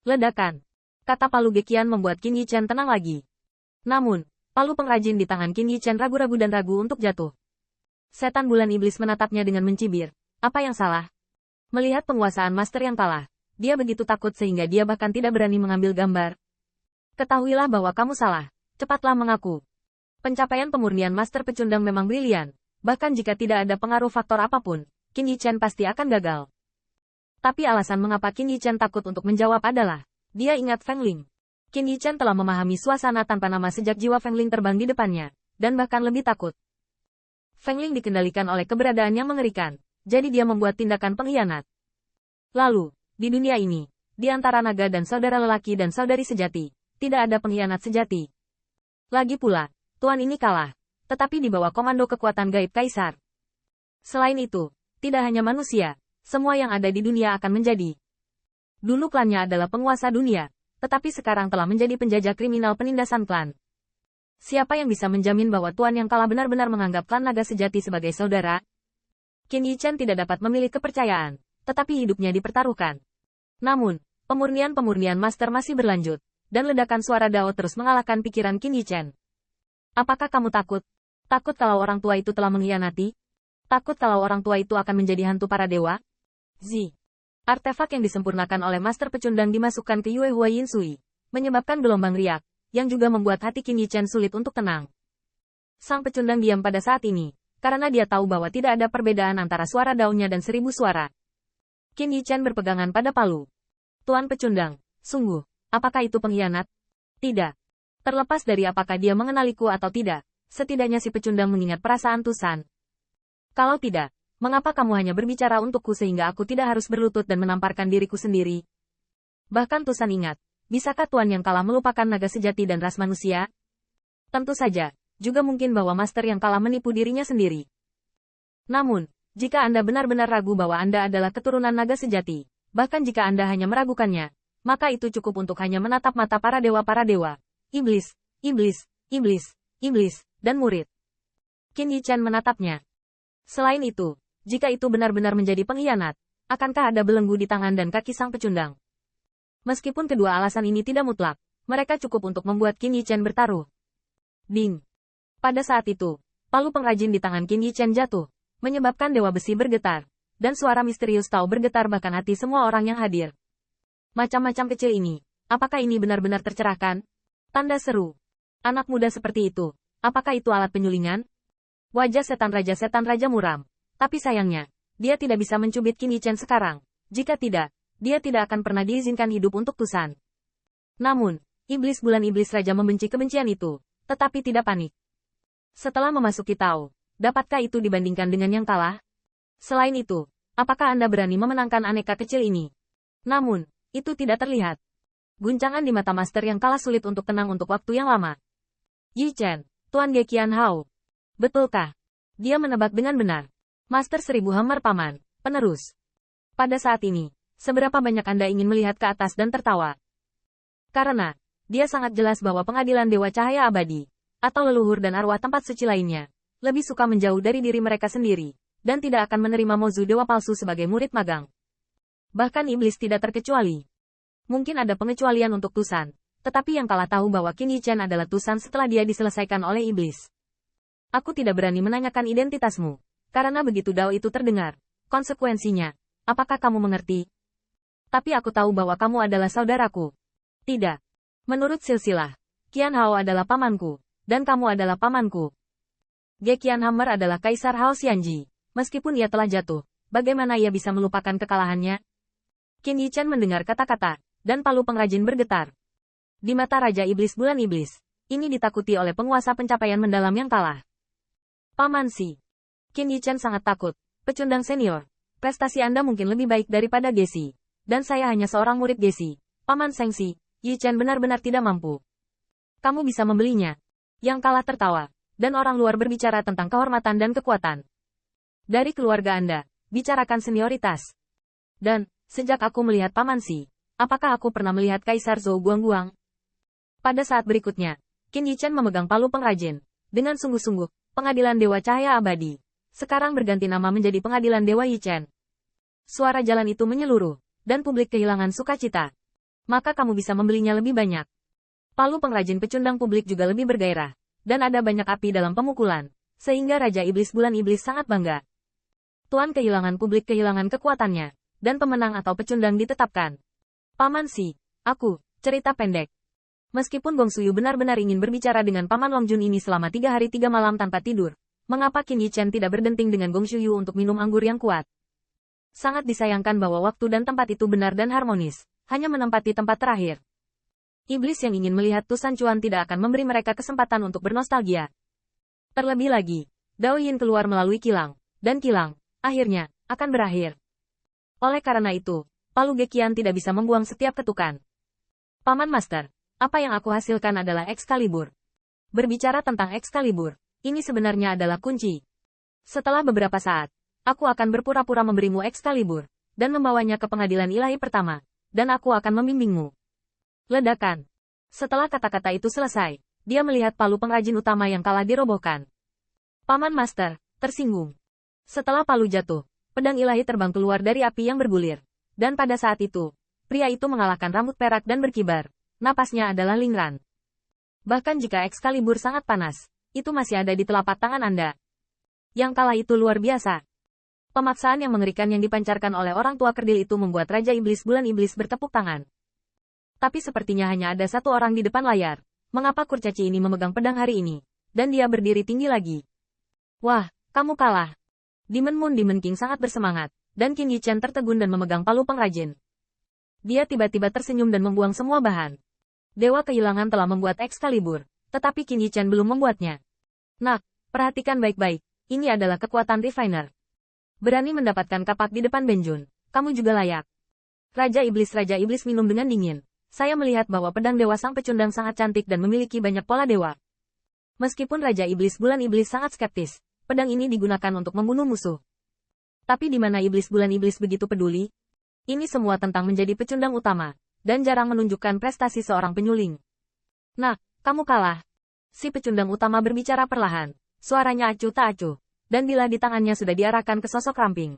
Ledakan. Kata palu Gekian membuat Qin Yichen tenang lagi. Namun, palu pengrajin di tangan Qin Yichen ragu-ragu dan ragu untuk jatuh. Setan bulan iblis menatapnya dengan mencibir. Apa yang salah? Melihat penguasaan master yang kalah, dia begitu takut sehingga dia bahkan tidak berani mengambil gambar. Ketahuilah bahwa kamu salah. Cepatlah mengaku. Pencapaian pemurnian master pecundang memang brilian. Bahkan jika tidak ada pengaruh faktor apapun, Qin Yichen pasti akan gagal. Tapi alasan mengapa Qin Yichen takut untuk menjawab adalah, dia ingat Feng Ling. Qin Yichen telah memahami suasana tanpa nama sejak jiwa Feng Ling terbang di depannya, dan bahkan lebih takut. Feng Ling dikendalikan oleh keberadaan yang mengerikan, jadi dia membuat tindakan pengkhianat. Lalu, di dunia ini, di antara naga dan saudara lelaki dan saudari sejati, tidak ada pengkhianat sejati. Lagi pula, tuan ini kalah, tetapi di bawah komando kekuatan gaib Kaisar. Selain itu, tidak hanya manusia, semua yang ada di dunia akan menjadi. Dulu klannya adalah penguasa dunia, tetapi sekarang telah menjadi penjajah kriminal penindasan klan. Siapa yang bisa menjamin bahwa tuan yang kalah benar-benar menganggap klan naga sejati sebagai saudara? Qin Yichen tidak dapat memilih kepercayaan, tetapi hidupnya dipertaruhkan. Namun, pemurnian master masih berlanjut, dan ledakan suara Dao terus mengalahkan pikiran Qin Yichen. Apakah kamu takut? Takut kalau orang tua itu telah mengkhianati? Takut kalau orang tua itu akan menjadi hantu para dewa? Artefak yang disempurnakan oleh master pecundang dimasukkan ke Yue Hua Yin Sui, menyebabkan gelombang riak, yang juga membuat hati Qin Yichen sulit untuk tenang. Sang pecundang diam pada saat ini, karena dia tahu bahwa tidak ada perbedaan antara suara daunnya dan 1000 suara. Qin Yichen berpegangan pada palu. Tuan pecundang, sungguh, apakah itu pengkhianat? Tidak. Terlepas dari apakah dia mengenaliku atau tidak, setidaknya si pecundang mengingat perasaan Tusan. Kalau tidak, mengapa kamu hanya berbicara untukku sehingga aku tidak harus berlutut dan menamparkan diriku sendiri? Bahkan Tusan ingat, bisakah tuan yang kalah melupakan naga sejati dan ras manusia? Tentu saja, juga mungkin bahwa master yang kalah menipu dirinya sendiri. Namun, jika Anda benar-benar ragu bahwa Anda adalah keturunan naga sejati, bahkan jika Anda hanya meragukannya, maka itu cukup untuk hanya menatap mata para dewa, iblis, dan murid. Qin Yichen menatapnya. Selain itu, jika itu benar-benar menjadi pengkhianat, akankah ada belenggu di tangan dan kaki sang pecundang? Meskipun kedua alasan ini tidak mutlak, mereka cukup untuk membuat Qin Yichen bertaruh. Ding! Pada saat itu, palu pengrajin di tangan Qin Yichen jatuh, menyebabkan dewa besi bergetar, dan suara misterius tahu bergetar bahkan hati semua orang yang hadir. Macam-macam kecil ini, apakah ini benar-benar tercerahkan? Tanda seru. Anak muda seperti itu, apakah itu alat penyulingan? Wajah setan raja muram. Tapi sayangnya, dia tidak bisa mencubit Qin Yichen sekarang. Jika tidak, dia tidak akan pernah diizinkan hidup untuk Tusan. Namun, iblis bulan iblis raja membenci kebencian itu, tetapi tidak panik. Setelah memasuki Tao, dapatkah itu dibandingkan dengan yang kalah? Selain itu, apakah Anda berani memenangkan aneka kecil ini? Namun, itu tidak terlihat. Guncangan di mata master yang kalah sulit untuk tenang untuk waktu yang lama. Yichen, Tuan Gekian Hao. Betulkah? Dia menebak dengan benar. Master 1000 Hammer Paman, penerus. Pada saat ini, seberapa banyak Anda ingin melihat ke atas dan tertawa? Karena, dia sangat jelas bahwa pengadilan Dewa Cahaya Abadi, atau leluhur dan arwah tempat suci lainnya, lebih suka menjauh dari diri mereka sendiri, dan tidak akan menerima Mozu Dewa Palsu sebagai murid magang. Bahkan iblis tidak terkecuali. Mungkin ada pengecualian untuk Tusan, tetapi yang kalah tahu bahwa Qin Yichen adalah Tusan setelah dia diselesaikan oleh iblis. Aku tidak berani menanyakan identitasmu, karena begitu Dao itu terdengar, konsekuensinya, apakah kamu mengerti? Tapi aku tahu bahwa kamu adalah saudaraku. Tidak. Menurut silsilah, Qian Hao adalah pamanku, dan kamu adalah pamanku. Gekian Hammer adalah Kaisar Hao Xianji. Meskipun ia telah jatuh, bagaimana ia bisa melupakan kekalahannya? Qin Yichen mendengar kata-kata, dan palu pengrajin bergetar. Di mata Raja Iblis Bulan Iblis, ini ditakuti oleh penguasa pencapaian mendalam yang kalah. Paman Si. Qin Yichen sangat takut. Pecundang senior, prestasi Anda mungkin lebih baik daripada Gesi. Dan saya hanya seorang murid Gesi. Paman Sengsi, Yichen benar-benar tidak mampu. Kamu bisa membelinya. Yang kalah tertawa, dan orang luar berbicara tentang kehormatan dan kekuatan. Dari keluarga Anda, bicarakan senioritas. Dan, sejak aku melihat Paman Si, apakah aku pernah melihat Kaisar Zhou Guangguang? Pada saat berikutnya, Qin Yichen memegang palu pengrajin. Dengan sungguh-sungguh, Pengadilan Dewa Cahaya Abadi. Sekarang berganti nama menjadi Pengadilan Dewa Yichen. Suara jalan itu menyeluruh, dan publik kehilangan sukacita. maka kamu bisa membelinya lebih banyak. Palu pengrajin pecundang publik juga lebih bergairah, dan ada banyak api dalam pemukulan, sehingga Raja Iblis Bulan Iblis sangat bangga. Tuan kehilangan publik kehilangan kekuatannya, dan pemenang atau pecundang ditetapkan. Paman Si, aku, cerita pendek. Meskipun Gong Suyu benar-benar ingin berbicara dengan Paman Long Jun ini selama 3 hari 3 malam tanpa tidur, mengapa Qin Yi Chen tidak berdenting dengan Gong Suyu untuk minum anggur yang kuat? Sangat disayangkan bahwa waktu dan tempat itu benar dan harmonis, hanya menempati tempat terakhir. Iblis yang ingin melihat Tusan Chuan tidak akan memberi mereka kesempatan untuk bernostalgia. Terlebih lagi, Dao Yin keluar melalui kilang, dan kilang, akhirnya, akan berakhir. Oleh karena itu, Palu Gekian tidak bisa membuang setiap ketukan. Paman Master, apa yang aku hasilkan adalah Excalibur. Berbicara tentang Excalibur, ini sebenarnya adalah kunci. Setelah beberapa saat, aku akan berpura-pura memberimu Excalibur, dan membawanya ke pengadilan ilahi pertama, dan aku akan membimbingmu. Ledakan. Setelah kata-kata itu selesai, dia melihat palu pengrajin utama yang kalah dirobohkan. Paman Master, tersinggung. Setelah palu jatuh, pedang ilahi terbang keluar dari api yang bergulir. Dan pada saat itu, pria itu mengalahkan rambut perak dan berkibar. Napasnya adalah lingran. Bahkan jika Excalibur sangat panas, itu masih ada di telapak tangan Anda. Yang kalah itu luar biasa. Pemaksaan yang mengerikan yang dipancarkan oleh orang tua kerdil itu membuat Raja Iblis Bulan Iblis bertepuk tangan. Tapi sepertinya hanya ada satu orang di depan layar. Mengapa kurcaci ini memegang pedang hari ini? Dan dia berdiri tinggi lagi. Wah, kamu kalah. Demon Moon Demon King sangat bersemangat, dan Qin Yi Chen tertegun dan memegang palu pengrajin. Dia tiba-tiba tersenyum dan membuang semua bahan. Dewa kehilangan telah membuat Excalibur, tetapi Qin Yi Chen belum membuatnya. Nak, perhatikan baik-baik, ini adalah kekuatan Refiner. Berani mendapatkan kapak di depan Benjun, kamu juga layak. Raja Iblis minum dengan dingin. Saya melihat bahwa pedang Dewa Sang Pecundang sangat cantik dan memiliki banyak pola dewa. Meskipun Raja Iblis Bulan Iblis sangat skeptis, pedang ini digunakan untuk membunuh musuh. Tapi di mana Iblis Bulan Iblis begitu peduli? Ini semua tentang menjadi pecundang utama, dan jarang menunjukkan prestasi seorang penyuling. Nah, kamu kalah. Si pecundang utama berbicara perlahan, suaranya acuh tak acuh, dan bila di tangannya sudah diarahkan ke sosok ramping.